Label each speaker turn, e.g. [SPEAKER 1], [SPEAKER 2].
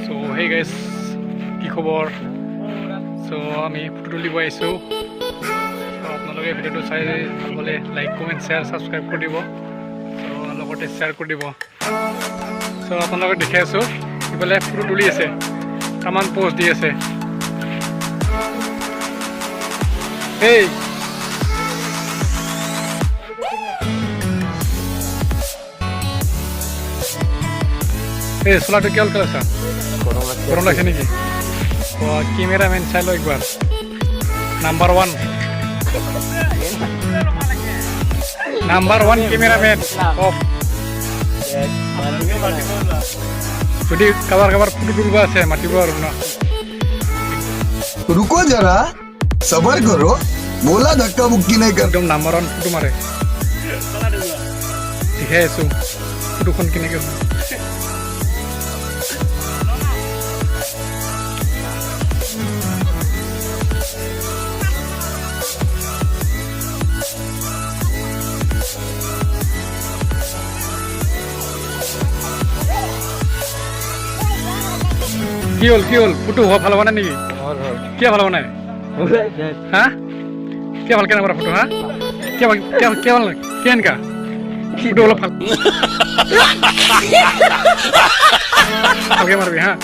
[SPEAKER 1] So hey guys, কি খবৰ? So আমি ফটো তুলিব আহিছোঁ। So আপোনালোকে ভিডিঅ'টো চাই ভাল পালে লাইক কমেণ্ট শ্বেয়াৰ ছাবস্ক্ৰাইব কৰি দিব। So লগতে শ্বেয়াৰ কৰি দিব। So আপোনালোকে দেখি আছোঁ ইফালে ফটো তুলি আছে, কামান পোষ্ট দি আছে। Hey! Hey, सोलाटो क्या कलर सा? गरम लागছে নেকি? তো ক্যামেরাম্যান চাইলো একবার। Number 1 cameraman of. যদি কভার ফটো তুলবা আছে মাতিব আর না।
[SPEAKER 2] रुको जरा सबर करो बोला धक्का मुक्की नहीं कर
[SPEAKER 1] একদম নাম্বার 1 ফটো মারে ঠিক আছে ফটোখন কেনেকৈ কি হল ফটো ভালো বানায় নাকি কে ভালো বানায় হ্যাঁ কে ভালো কেন ফটো হ্যাঁ কে ভালো কেন কা ফটো ভালো ভালকে মারবি হ্যাঁ